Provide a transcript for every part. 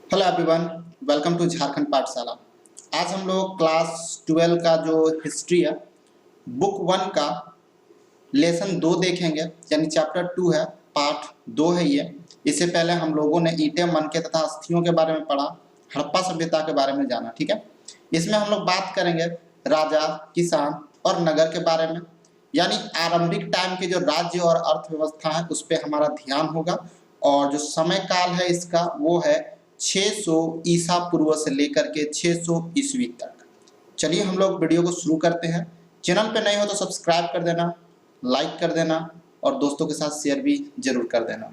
Hello everyone, welcome to Jharkhand Pathshala. आज हम लोग क्लास 12 का जो हिस्ट्री है, बुक 1 का लेसन 2 देखेंगे, यानी चैप्टर 2 है, पार्ट 2 है ये। इससे पहले हम लोगों ने ईंटें, मनके तथा अस्थियों के बारे में पढ़ा, हड़प्पा सभ्यता के बारे में जाना। ठीक है, इसमें हम लोग बात करेंगे राजा, किसान और नगर के बारे में, यानी आरंभिक टाइम के जो राज्य और अर्थव्यवस्था है उस पर हमारा ध्यान होगा। और जो समय काल है इसका वो है 600 ईसा पूर्व से लेकर के 600 ईस्वी तक। चलिए हम लोग वीडियो को शुरू करते हैं। चैनल पे नए हो तो सब्सक्राइब कर देना, लाइक कर देना और दोस्तों के साथ शेयर भी जरूर कर देना।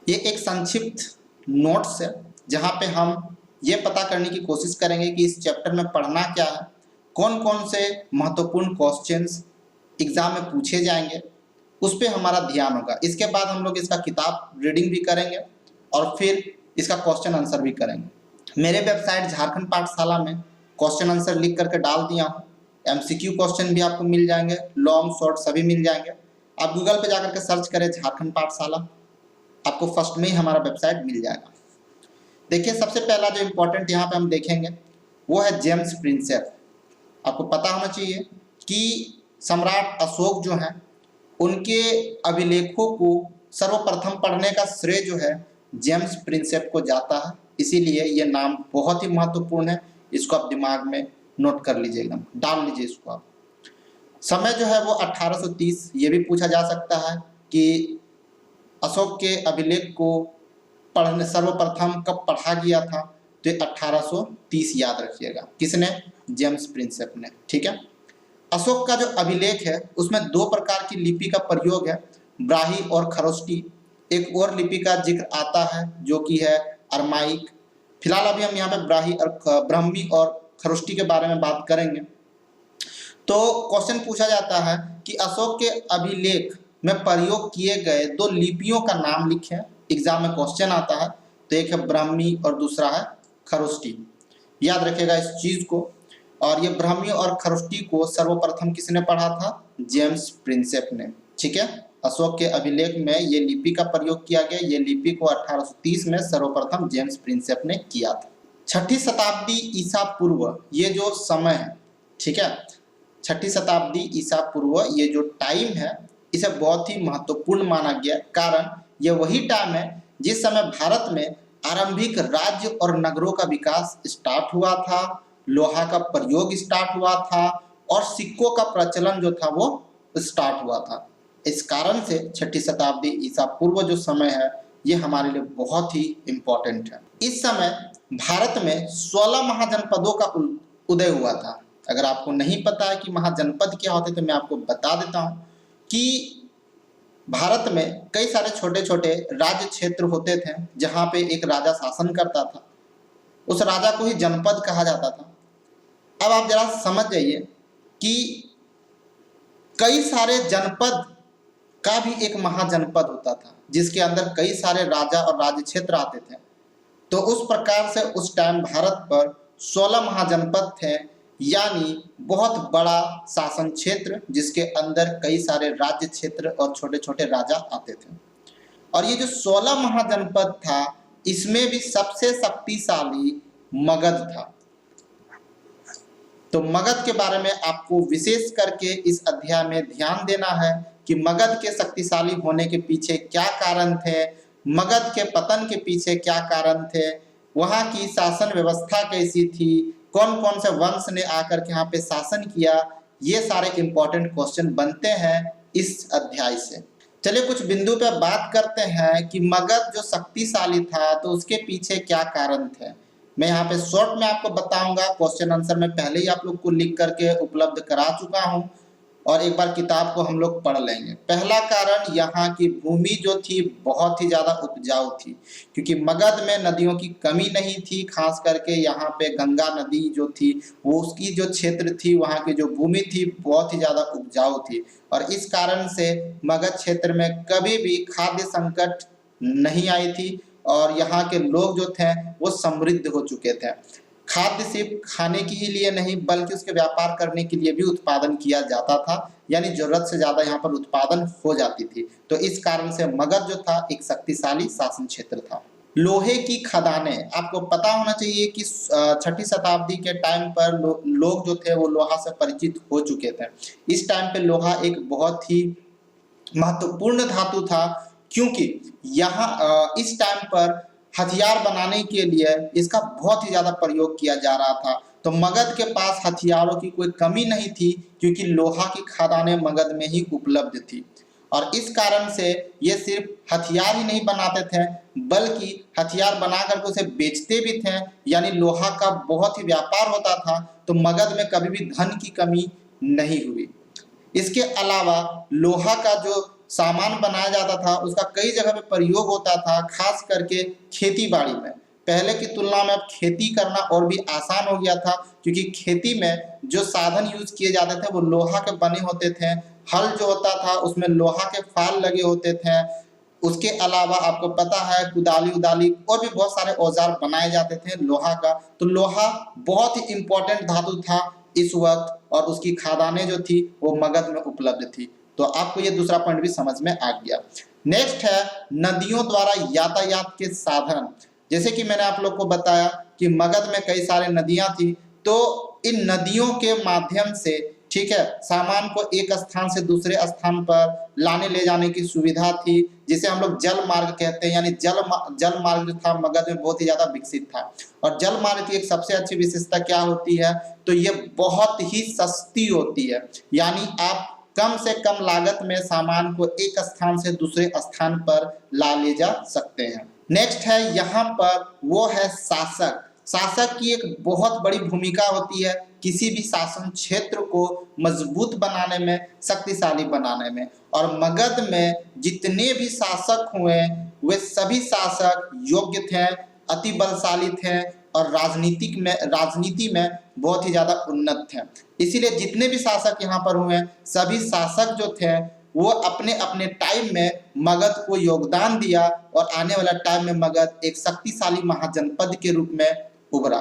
ये एक संक्षिप्त नोट्स है जहाँ पे हम ये पता करने की कोशिश करेंगे कि इस चैप्टर में पढ़ना क्या है, कौन कौन से महत्वपूर्ण क्वेश्चंस एग्जाम में पूछे जाएंगे, उस पर हमारा ध्यान होगा। इसके बाद हम लोग इसका किताब रीडिंग भी करेंगे और फिर इसका क्वेश्चन आंसर भी करेंगे। मेरे वेबसाइट झारखंड पाठशाला में क्वेश्चन आंसर लिख करके डाल दिया हूँ। एमसीक्यू क्वेश्चन भी आपको मिल जाएंगे, लॉन्ग शॉर्ट सभी मिल जाएंगे। आप गूगल पे जाकर के सर्च करें झारखंड पाठशाला, आपको फर्स्ट में ही हमारा वेबसाइट मिल जाएगा। देखिए, सबसे पहला जो इम्पोर्टेंट यहाँ पे हम देखेंगे वो है जेम्स प्रिंसेप। आपको पता होना चाहिए कि सम्राट अशोक जो हैं उनके अभिलेखों को सर्वप्रथम पढ़ने का श्रेय जो है जेम्स प्रिंसेप को जाता है, इसीलिए ये नाम बहुत ही महत्वपूर्ण है। इसको आप दिमाग में नोट कर लीजिएगा, डाल लीजिए इसको आप। समय जो है वो 1830। ये भी पूछा जा सकता है कि अशोक के अभिलेख को पढ़ने सर्वप्रथम कब पढ़ा गया था, तो 1830 याद रखिएगा। किसने? जेम्स प्रिंसेप ने। ठीक है, अशोक का जो अभिलेख है उसमें 2 प्रकार की लिपि का प्रयोग है, ब्राही और खरोष्टी। एक और लिपि का जिक्र आता है जो कि है अरमाइक। फिलहाल अभी हम यहाँ पे ब्राही और ब्राह्मी और खरोष्टी के बारे में बात करेंगे। तो क्वेश्चन पूछा जाता है कि अशोक के अभिलेख में प्रयोग किए गए 2 लिपियों का नाम लिखें। एग्जाम में क्वेश्चन आता है, तो एक है ब्राह्मी और दूसरा है खरोष्टी। याद रखिएगा इस चीज को। और ये ब्राह्मी और खरोष्टी को सर्वप्रथम किसने पढ़ा था? जेम्स प्रिंसेप ने। ठीक है, अशोक के अभिलेख में ये लिपि का प्रयोग किया गया। ये लिपि को 1830 में सर्वप्रथम जेम्स प्रिंसेप ने किया था। 6ठी शताब्दी ईसा पूर्व ये जो समय है, ठीक है, 6ठी शताब्दी ईसा पूर्व ये जो टाइम है इसे बहुत ही महत्वपूर्ण माना गया। कारण ये वही टाइम है जिस समय भारत में आरंभिक राज्य और नगरों का विकास स्टार्ट हुआ था, लोहा का प्रयोग स्टार्ट हुआ था और सिक्कों का प्रचलन जो था वो स्टार्ट हुआ था। इस कारण से 6ठी शताब्दी ईसा पूर्व जो समय है ये हमारे लिए बहुत ही इम्पोर्टेंट है। इस समय भारत में 16 महाजनपदों का उदय हुआ था। अगर आपको नहीं पता है कि महाजनपद क्या होते तो मैं आपको बता देता हूँ कि भारत में कई सारे छोटे छोटे राज्य क्षेत्र होते थे जहाँ पे एक राजा शासन करता था। उस राजा को ही जनपद कहा जाता था। अब आप जरा समझ जाइए कि कई सारे जनपद का भी एक महाजनपद होता था जिसके अंदर कई सारे राजा और राज्य क्षेत्र आते थे। तो उस प्रकार से उस टाइम भारत पर 16 महाजनपद थे, यानी बहुत बड़ा शासन क्षेत्र जिसके अंदर कई सारे राज्य क्षेत्र और छोटे छोटे राजा आते थे। और ये जो 16 महाजनपद था इसमें भी सबसे शक्तिशाली मगध था। तो मगध के बारे में आपको विशेष करके इस अध्याय में ध्यान देना है कि मगध के शक्तिशाली होने के पीछे क्या कारण थे, मगध के पतन के पीछे क्या कारण थे, वहाँ की शासन व्यवस्था कैसी थी, कौन कौन से वंश ने आकर के यहाँ पे शासन किया। ये सारे इंपॉर्टेंट क्वेश्चन बनते हैं इस अध्याय से। चलिए कुछ बिंदु पे बात करते हैं कि मगध जो शक्तिशाली था तो उसके पीछे क्या कारण थे। मैं यहाँ पे शॉर्ट में आपको बताऊंगा, क्वेश्चन आंसर में पहले ही आप लोग को लिख करके उपलब्ध करा चुका हूँ और एक बार किताब को हम लोग पढ़ लेंगे। पहला कारण, यहाँ की भूमि जो थी बहुत ही ज्यादा उपजाऊ थी, क्योंकि मगध में नदियों की कमी नहीं थी। खास करके यहाँ पे गंगा नदी जो थी वो उसकी जो क्षेत्र थी, वहाँ की जो भूमि थी बहुत ही ज्यादा उपजाऊ थी और इस कारण से मगध क्षेत्र में कभी भी खाद्य संकट नहीं आई थी और यहाँ के लोग जो थे वो समृद्ध हो चुके थे। खाद्य सिर्फ खाने के ही लिए नहीं बल्कि उसके व्यापार करने के लिए भी उत्पादन किया जाता था, यानी जरूरत से ज्यादा यहाँ पर उत्पादन हो जाती थी। तो इस कारण से मगध जो था एक शक्तिशाली शासन क्षेत्र था। लोहे की खदानें, आपको पता होना चाहिए कि 6ठी शताब्दी के टाइम पर लोग जो थे वो लोहा से परिचित हो चुके थे। इस टाइम पे लोहा एक बहुत ही महत्वपूर्ण धातु था, क्योंकि यहाँ इस टाइम पर हथियार बनाने के लिए इसका बहुत ही ज़्यादा प्रयोग किया जा रहा था। तो मगध के पास हथियारों की कोई कमी नहीं थी, क्योंकि लोहा की खदानें मगध में ही उपलब्ध थी। और इस कारण से ये सिर्फ हथियार ही नहीं बनाते थे, बल्कि हथियार बना करके उसे बेचते भी थे, यानी लोहा का बहुत ही व्यापार होता था। तो मगध में कभी भी धन की कमी नहीं हुई। इसके अलावा लोहा का जो सामान बनाया जाता था उसका कई जगह पे प्रयोग होता था, खास करके खेती बाड़ी में। पहले की तुलना में अब खेती करना और भी आसान हो गया था, क्योंकि खेती में जो साधन यूज किए जाते थे वो लोहा के बने होते थे। हल जो होता था उसमें लोहा के फाल लगे होते थे। उसके अलावा आपको पता है कुदाली उदाली और भी बहुत सारे औजार बनाए जाते थे लोहा का। तो लोहा बहुत ही इंपॉर्टेंट धातु था इस वक्त, और उसकी खदानें जो थी वो मगध में उपलब्ध थी। तो आपको ये दूसरा पॉइंट भी समझ में आ गया। नेक्स्ट है नदियों द्वारा यातायात के साधन। जैसे कि मैंने आप लोग को बताया कि मगध में कई सारे नदियां थी, तो इन नदियों के माध्यम से, ठीक है, सामान को एक स्थान से दूसरे स्थान पर लाने ले जाने की सुविधा थी, जिसे हम लोग जल मार्ग कहते हैं। यानी जल मार्ग जो था मगध में बहुत ही ज्यादा विकसित था। और जल मार्ग की एक सबसे अच्छी विशेषता क्या होती है, तो ये बहुत ही सस्ती होती है। यानी आप कम से कम लागत में सामान को एक स्थान से दूसरे स्थान पर ला ले जा सकते हैं। नेक्स्ट है यहाँ पर वो है शासक। शासक की एक बहुत बड़ी भूमिका होती है किसी भी शासन क्षेत्र को मजबूत बनाने में, शक्तिशाली बनाने में। और मगध में जितने भी शासक हुए वे सभी शासक योग्य थे, अति बलशाली थे और राजनीति में बहुत ही ज्यादा उन्नत थे। इसीलिए जितने भी शासक यहाँ पर हुए सभी शासक जो थे वो अपने अपने टाइम में मगध को योगदान दिया, और आने वाला टाइम में मगध एक शक्तिशाली महाजनपद के रूप में उभरा।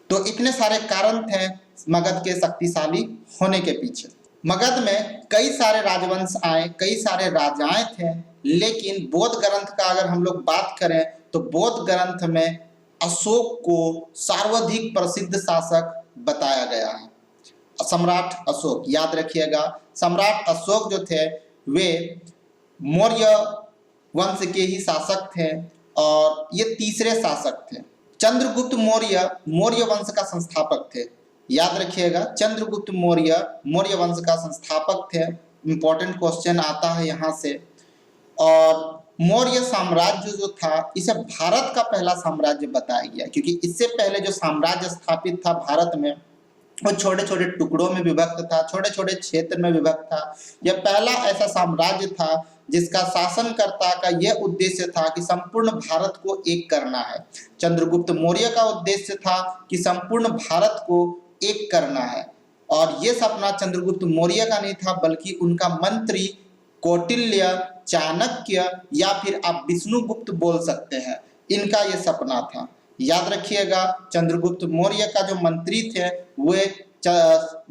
तो इतने सारे कारण थे मगध के शक्तिशाली होने के पीछे। मगध में कई सारे राजवंश आए, कई सारे राजाएं थे, लेकिन बौद्ध ग्रंथ का अगर हम लोग बात करें तो बौद्ध ग्रंथ में अशोक को सर्वाधिक प्रसिद्ध शासक बताया गया है। सम्राट अशोक, याद रखिएगा, सम्राट अशोक जो थे वे मौर्य वंश के ही शासक थे, और ये तीसरे शासक थे। चंद्रगुप्त मौर्य मौर्य वंश का संस्थापक थे। याद रखिएगा, चंद्रगुप्त मौर्य मौर्य वंश का संस्थापक थे। इंपॉर्टेंट क्वेश्चन आता है यहाँ से। और मौर्य साम्राज्य जो था इसे भारत का पहला साम्राज्य बताया गया, क्योंकि इससे पहले जो साम्राज्य स्थापित था भारत में वो छोटे छोटे टुकड़ों में विभक्त था, छोटे छोटे क्षेत्र में विभक्त था। यह पहला ऐसा साम्राज्य था जिसका शासनकर्ता का यह उद्देश्य था कि संपूर्ण भारत को एक करना है। चंद्रगुप्त मौर्य का उद्देश्य था कि संपूर्ण भारत को एक करना है, और यह सपना चंद्रगुप्त मौर्य का नहीं था, बल्कि उनका मंत्री कौटिल्य, चाणक्य या फिर आप विष्णुगुप्त बोल सकते हैं, इनका यह सपना था। याद रखिएगा, चंद्रगुप्त मौर्य का जो मंत्री थे वे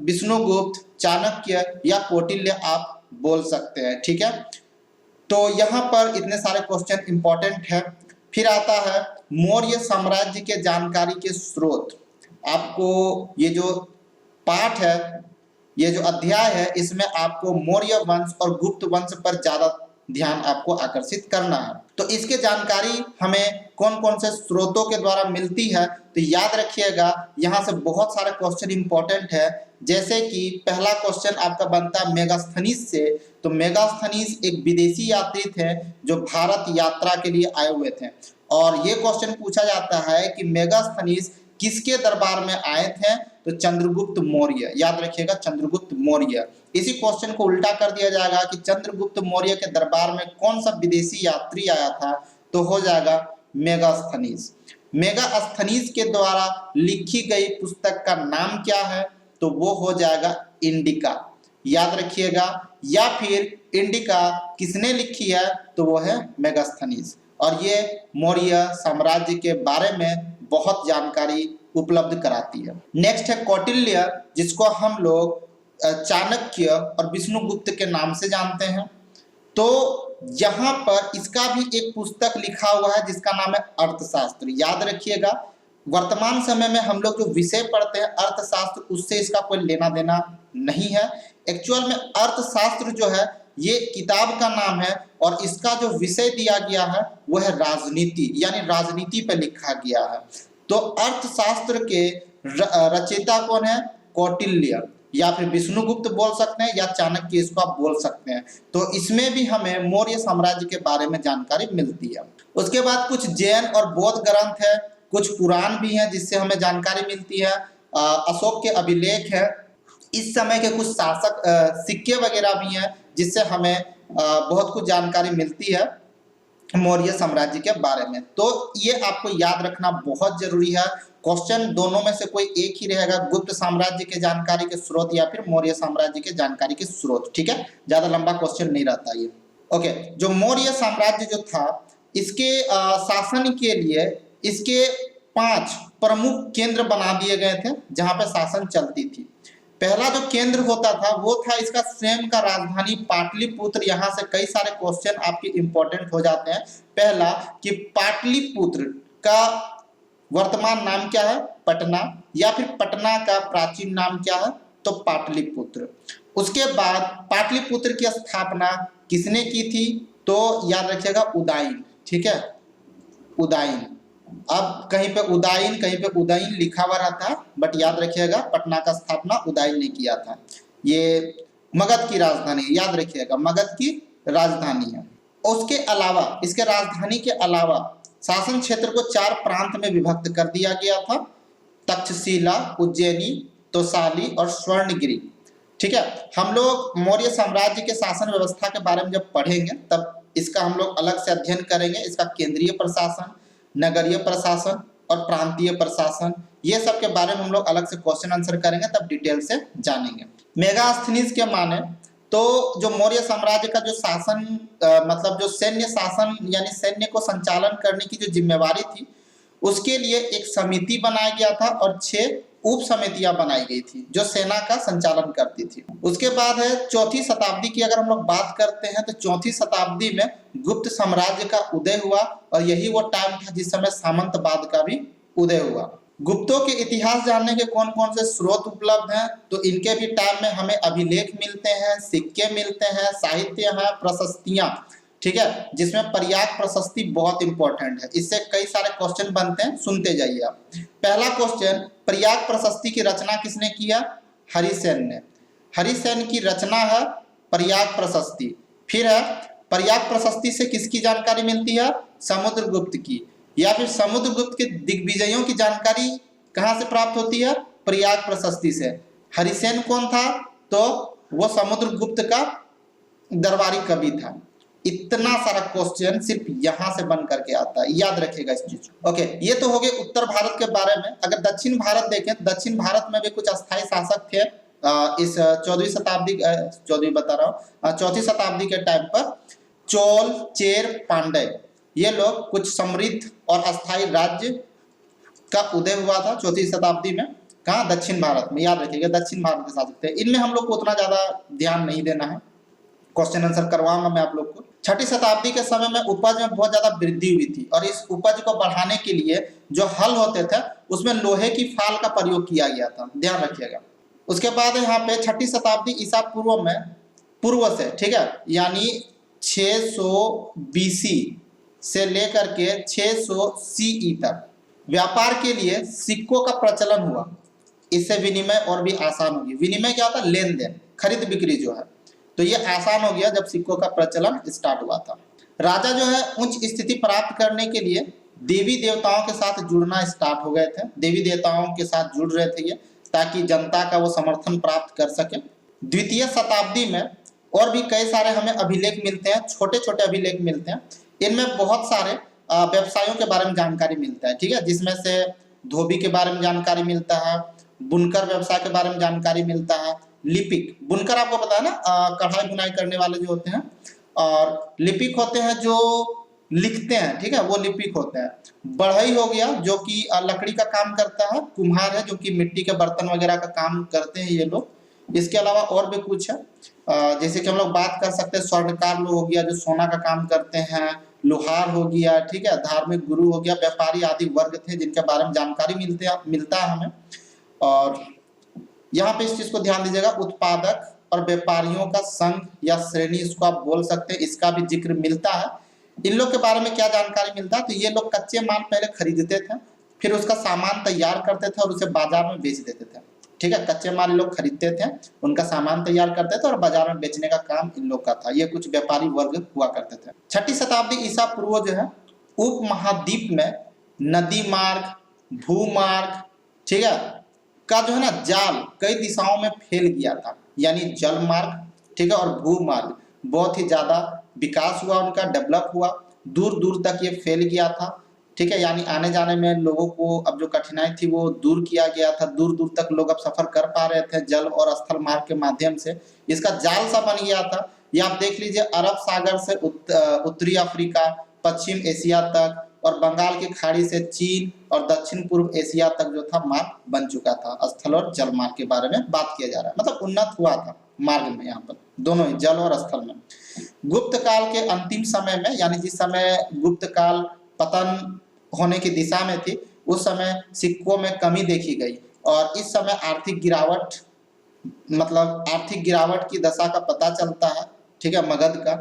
विष्णुगुप्त, चाणक्य या कौटिल्य आप बोल सकते हैं, ठीक है। तो यहाँ पर इतने सारे क्वेश्चन इंपॉर्टेंट है। फिर आता है मौर्य साम्राज्य के जानकारी के स्रोत। आपको ये जो पाठ है, ये जो अध्याय है, इसमें आपको मौर्य वंश और गुप्त वंश पर ज्यादा ध्यान आपको आकर्षित करना है। तो इसके जानकारी हमें कौन कौन से स्रोतों के द्वारा मिलती है, तो याद रखिएगा यहाँ से बहुत सारे क्वेश्चन इंपॉर्टेंट है। जैसे कि पहला क्वेश्चन आपका बनता है मेगास्थनीज से। तो मेगास्थनीज एक विदेशी यात्री थे जो भारत यात्रा के लिए आए हुए थे, और ये क्वेश्चन पूछा जाता है कि मेगास्थनीज किसके दरबार में आए थे, तो चंद्रगुप्त मौर्य। याद रखिएगा, चंद्रगुप्त मौर्य। इसी क्वेश्चन को उल्टा कर दिया जाएगा कि चंद्रगुप्त मौर्य के दरबार में कौन सा विदेशी यात्री आया था, तो हो जाएगा मेगास्थनीज। मेगास्थनीज के द्वारा लिखी गई पुस्तक का नाम क्या है, तो वो हो जाएगा इंडिका। याद रखिएगा, या फिर इंडिका किसने लिखी है, तो वो है मेगास्थनीज। और ये मौर्य साम्राज्य के बारे में बहुत जानकारी उपलब्ध कराती है। नेक्स्ट है कौटिल्य, जिसको हम लोग चाणक्य और विष्णुगुप्त के नाम से जानते हैं। तो यहाँ पर इसका भी एक पुस्तक लिखा हुआ है जिसका नाम है अर्थशास्त्र। याद रखिएगा, वर्तमान समय में हम लोग जो विषय पढ़ते हैं अर्थशास्त्र, उससे इसका कोई लेना देना नहीं है। एक्चुअल में अर्थशास्त्र जो है ये किताब का नाम है और इसका जो विषय दिया गया है वो है राजनीति, यानी राजनीति पे लिखा गया है। तो अर्थशास्त्र के रचयिता कौन है? कौटिल्य, या फिर विष्णुगुप्त बोल सकते हैं, या चाणक्य इसको आप बोल सकते हैं। तो इसमें भी हमें मौर्य साम्राज्य के बारे में जानकारी मिलती है। उसके बाद कुछ जैन और बौद्ध ग्रंथ है, कुछ पुराण भी हैं जिससे हमें जानकारी मिलती है। अशोक के अभिलेख है, इस समय के कुछ शासक सिक्के वगैरह भी हैं जिससे हमें बहुत कुछ जानकारी मिलती है मौर्य साम्राज्य के बारे में। तो ये आपको याद रखना बहुत जरूरी है। क्वेश्चन दोनों में से कोई एक ही रहेगा, गुप्त साम्राज्य के जानकारी के स्रोत या फिर मौर्य साम्राज्य के जानकारी के स्रोत। ठीक है, ज्यादा लंबा क्वेश्चन नहीं रहता ये। ओके, जो मौर्य साम्राज्य जो था इसके शासन के लिए इसके 5 प्रमुख केंद्र बना दिए गए थे जहां पे शासन चलती थी। पहला जो केंद्र होता था वो था इसका स्वयं का राजधानी पाटलिपुत्र। यहाँ से कई सारे क्वेश्चन आपके इंपॉर्टेंट हो जाते हैं। पहला कि पाटलिपुत्र का वर्तमान नाम क्या है? पटना, या फिर पटना का प्राचीन नाम क्या है? तो पाटलिपुत्र। उसके बाद पाटलिपुत्र की स्थापना किसने की थी? तो याद रखिएगा उदयन। ठीक है, उदयन। अब कहीं पे उदयन कहीं पे उदयन लिखा हुआ रहता है, बट याद रखिएगा पटना का स्थापना उदयन ने किया था। ये मगध की राजधानी, याद रखिएगा मगध की राजधानी है। उसके अलावा इसके राजधानी के अलावा शासन क्षेत्र को 4 प्रांत में विभक्त कर दिया गया था, तक्षशिला, उज्जैनी, तोसाली और स्वर्णगिरी। ठीक है, हम लोग मौर्य साम्राज्य के शासन व्यवस्था के बारे में जब पढ़ेंगे तब इसका हम लोग अलग से अध्ययन करेंगे। इसका केंद्रीय प्रशासन, नगरीय प्रशासन और प्रांतीय प्रशासन, ये सब के बारे में हम लोग अलग से क्वेश्चन आंसर करेंगे, तब डिटेल से जानेंगे। मेगास्थनीज के माने तो जो मौर्य साम्राज्य का जो शासन मतलब जो सैन्य शासन यानी सैन्य को संचालन करने की जो जिम्मेवारी थी उसके लिए एक समिति बनाया गया था और 6 उप समितियां बनाई गई थी जो सेना का संचालन करती थी। उसके बाद है 4वीं शताब्दी की अगर हम लोग बात करते हैं तो 4वीं शताब्दी में गुप्त साम्राज्य का उदय हुआ और यही वो टाइम था जिस समय सामंतवाद का भी उदय हुआ। गुप्तों के इतिहास जानने के कौन कौन से स्रोत उपलब्ध हैं? तो इनके भी टाइम में हमें अभिलेख मिलते हैं, सिक्के मिलते हैं, साहित्य है, प्रशस्तियां। ठीक है, जिसमें पर्याय प्रशस्ति बहुत इंपॉर्टेंट है, इससे कई सारे क्वेश्चन बनते हैं, सुनते जाइए आप। पहला क्वेश्चन, पर्याय प्रशस्ति की रचना किसने किया? हरिसेन ने। हरिसेन की रचना है पर्याय प्रशस्ति। फिर है पर्याय प्रशस्ति से किसकी जानकारी मिलती है? समुद्रगुप्त की। या फिर समुद्रगुप्त के दिग्विजयों की जानकारी कहां से प्राप्त होती है? पर्याय प्रशस्ति से। हरिसेन कौन था? तो वो समुद्रगुप्त का दरबारी कवि था। इतना सारा क्वेश्चन सिर्फ यहां से बन करके आता है, याद रखिएगा इस चीज। ओके, ये तो हो गए उत्तर भारत के बारे में। अगर दक्षिण भारत देखें, दक्षिण भारत में भी कुछ अस्थायी शासक थे इस 14वीं शताब्दी 14वीं बता रहा हूँ 4वीं शताब्दी के टाइम पर। चोल, चेर, पांड्य, ये लोग कुछ समृद्ध और अस्थायी राज्य का उदय हुआ था 4वीं शताब्दी में। कहाँ? दक्षिण भारत में। याद रखिएगा दक्षिण भारत के शासक थे। इनमें हम लोग को उतना ज्यादा ध्यान नहीं देना है, क्वेश्चन आंसर करवाऊंगा मैं आप लोग को। 6वीं शताब्दी के समय में उपज में बहुत ज्यादा वृद्धि हुई थी और इस उपज को बढ़ाने के लिए जो हल होते थे उसमें लोहे की फाल का प्रयोग किया गया था, ध्यान रखिएगा। उसके बाद यहाँ पे 6वीं शताब्दी ईसा पूर्व में पूर्व से, ठीक है, यानी 600 BC से लेकर के 600 CE तक व्यापार के लिए सिक्कों का प्रचलन हुआ। इससे विनिमय और भी आसान होगी। विनिमय क्या होता है? लेन देन, खरीद बिक्री जो है, तो ये आसान हो गया जब सिक्कों का प्रचलन स्टार्ट हुआ था। राजा जो है उच्च स्थिति प्राप्त करने के लिए देवी देवताओं के साथ जुड़ना स्टार्ट हो गए थे। देवी देवताओं के साथ जुड़ रहे थे ये, ताकि जनता का वो समर्थन प्राप्त कर सके। 2वीं शताब्दी में और भी कई सारे हमें अभिलेख मिलते हैं, छोटे छोटे अभिलेख मिलते हैं। इनमें बहुत सारे व्यवसायों के बारे में जानकारी मिलता है, ठीक है, जिसमें से धोबी के बारे में जानकारी मिलता है, बुनकर व्यवसाय के बारे में जानकारी मिलता है, लिपिक, बुनकर आपको पता है ना, कढ़ाई बुनाई करने वाले जो होते हैं, और लिपिक होते हैं जो लिखते हैं, ठीक है, वो लिपिक होते हैं। बढ़ई हो गया जो कि लकड़ी का काम करता है, कुम्हार है जो कि मिट्टी के बर्तन वगैरह का काम करते हैं ये लोग, इसके अलावा और भी कुछ है, जैसे कि हम लोग बात कर सकते हैं स्वर्णकार लोग हो गया जो सोना का काम करते हैं, लोहार हो गया, ठीक है, धार्मिक गुरु हो गया, व्यापारी आदि वर्ग थे जिनके बारे में जानकारी मिलता है हमें। और यहाँ पे इस चीज को ध्यान दीजिएगा, उत्पादक और व्यापारियों का संघ या श्रेणी इसको आप बोल सकते हैं, इसका भी जिक्र मिलता है। इन लोग के बारे में क्या जानकारी मिलता है, तो ये लोग कच्चे माल पहले खरीदते थे, फिर उसका सामान तैयार करते थे और उसे बाजार में बेच देते थे, ठीक है। कच्चे माल लोग खरीदते थे, उनका सामान तैयार करते थे और बाजार में बेचने का काम इन लोग का था। ये कुछ व्यापारी वर्ग हुआ करते थे। 6ठी शताब्दी ईसा पूर्व जो है उप महाद्वीप में नदी मार्ग, भूमार्ग, ठीक है, का जो है ना जाल कई दिशाओं में फैल गया था, यानी जल मार्ग, ठीक है, और भूमार्ग बहुत ही ज्यादा विकास हुआ, उनका डेवलप हुआ, दूर दूर तक ये फैल गया था, ठीक है। यानी आने जाने में लोगों को अब जो कठिनाई थी वो दूर किया गया था, दूर दूर तक लोग अब सफर कर पा रहे थे जल और स्थल मार्ग के माध्यम से। इसका जाल सा बन गया था। ये आप देख लीजिए, अरब सागर से उत्तरी अफ्रीका, पश्चिम एशिया तक और बंगाल की खाड़ी से चीन और दक्षिण पूर्व एशिया तक जो था मार्ग बन चुका था। स्थल और जल मार्ग के बारे में बात किया जा रहा है, मतलब उन्नत हुआ था मार्ग में, यहाँ पर दोनों ही जल और स्थल में। गुप्त काल के अंतिम समय में, यानी जिस समय गुप्त काल पतन होने की दिशा में थी, उस समय सिक्कों में कमी देखी गई और इस समय आर्थिक गिरावट, मतलब आर्थिक गिरावट की दशा का पता चलता है, ठीक है। मगध का,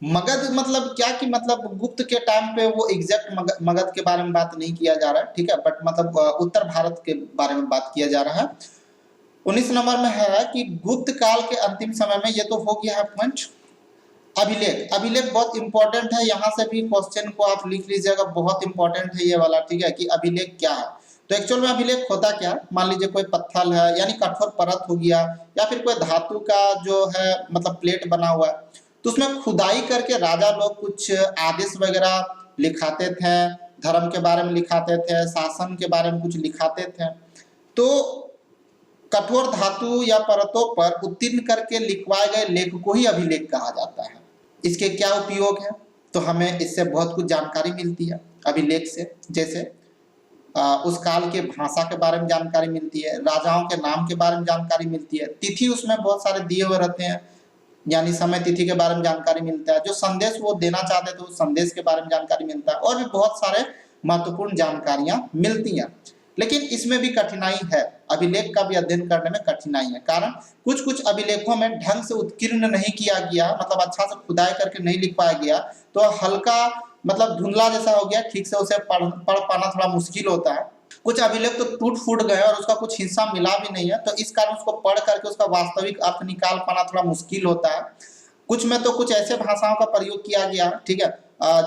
मगध मतलब क्या कि मतलब गुप्त के टाइम पे वो एग्जैक्ट मगध के बारे में बात नहीं किया जा रहा है, ठीक है, बट मतलब उत्तर भारत के बारे में बात किया जा रहा है। 19 नंबर में है कि गुप्त काल के अंतिम समय में, ये तो हो गया है पॉइंट। अभिलेख, अभिलेख बहुत इंपॉर्टेंट है, यहाँ से भी क्वेश्चन को आप लिख लीजिएगा, बहुत इंपॉर्टेंट है ये वाला, ठीक है, कि अभिलेख क्या है। तो एक्चुअल में अभिलेख होता क्या है, मान लीजिए कोई पत्थर है यानी कठोर परत हो गया, या फिर कोई धातु का जो है मतलब प्लेट बना हुआ है, तो उसमें खुदाई करके राजा लोग कुछ आदेश वगैरह लिखाते थे, धर्म के बारे में लिखाते थे, शासन के बारे में कुछ लिखाते थे। तो कठोर धातु या परतों पर उत्तीर्ण करके लिखवाए गए लेख को ही अभिलेख कहा जाता है। इसके क्या उपयोग है, तो हमें इससे बहुत कुछ जानकारी मिलती है अभिलेख से। जैसे उस काल के भाषा के बारे में जानकारी मिलती है, राजाओं के नाम के बारे में जानकारी मिलती है, तिथि उसमें बहुत सारे दिए हुए रहते हैं, यानी समय तिथि के बारे में जानकारी मिलता है, जो संदेश वो देना चाहते थे उस संदेश के बारे में जानकारी मिलता है, और भी बहुत सारे महत्वपूर्ण जानकारियां मिलती हैं। लेकिन इसमें भी कठिनाई है, अभिलेख का भी अध्ययन करने में कठिनाई है, कारण कुछ कुछ अभिलेखों में ढंग से उत्कीर्ण नहीं किया गया, मतलब अच्छा से खुदाई करके नहीं लिख पाया गया, तो हल्का मतलब धुंधला जैसा हो गया, ठीक से उसे पढ़ पाना थोड़ा मुश्किल होता है। कुछ अभिलेख तो टूट फूट गए और उसका कुछ हिस्सा मिला भी नहीं है, तो इस कारण उसको पढ़ करके उसका वास्तविक अर्थ निकाल पाना थोड़ा मुश्किल होता है। कुछ में तो कुछ ऐसे भाषाओं का प्रयोग किया गया, ठीक है,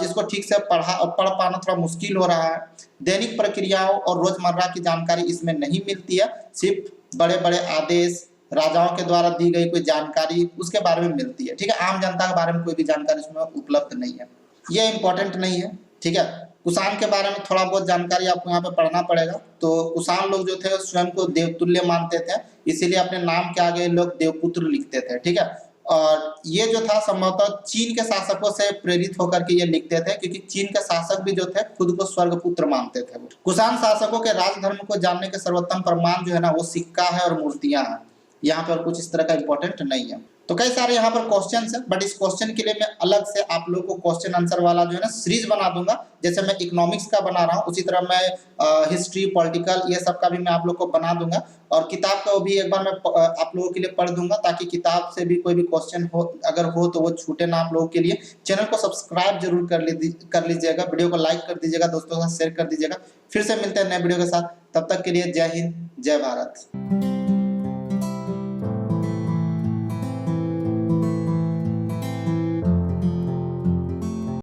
जिसको ठीक से पढ़ पाना थोड़ा मुश्किल हो रहा है। दैनिक प्रक्रियाओं और रोजमर्रा की जानकारी इसमें नहीं मिलती है, सिर्फ बड़े बड़े आदेश, राजाओं के द्वारा दी गई कोई जानकारी उसके बारे में मिलती है, ठीक है। आम जनता के बारे में कोई भी जानकारी इसमें उपलब्ध नहीं है, ये इंपॉर्टेंट नहीं है, ठीक है। कुषाण के बारे में थोड़ा बहुत जानकारी आपको यहाँ पे पढ़ना पड़ेगा। तो कुषाण लोग जो थे स्वयं को देवतुल्य मानते थे, इसीलिए अपने नाम के आगे लोग देवपुत्र लिखते थे, ठीक है। और ये जो था संभवतः चीन के शासकों से प्रेरित होकर के ये लिखते थे, क्योंकि चीन के शासक भी जो थे खुद को स्वर्गपुत्र मानते थे। वो कुषाण शासकों के राजधर्म को जानने के सर्वोत्तम प्रमाण जो है ना वो सिक्का है और मूर्तियां हैं। यहाँ पर कुछ इस तरह का इंपॉर्टेंट नहीं है। तो कई सारे यहाँ पर क्वेश्चंस हैं, बट इस क्वेश्चन के लिए मैं अलग से आप लोगों को क्वेश्चन आंसर वाला जो है ना सीरीज बना दूंगा। जैसे मैं इकोनॉमिक्स का बना रहा हूँ, उसी तरह मैं हिस्ट्री, पॉलिटिकल, ये सब का भी मैं आप लोग को बना दूंगा, और किताब का भी एक बार मैं आप लोगों के लिए पढ़ दूंगा, ताकि किताब से भी कोई भी क्वेश्चन हो अगर हो तो वो छूटे ना आप लोगों के लिए। चैनल को सब्सक्राइब जरूर कर लीजिएगा, वीडियो को लाइक कर दीजिएगा, दोस्तों के साथ शेयर कर दीजिएगा। फिर से मिलते हैं नए वीडियो के साथ, तब तक के लिए जय हिंद, जय भारत।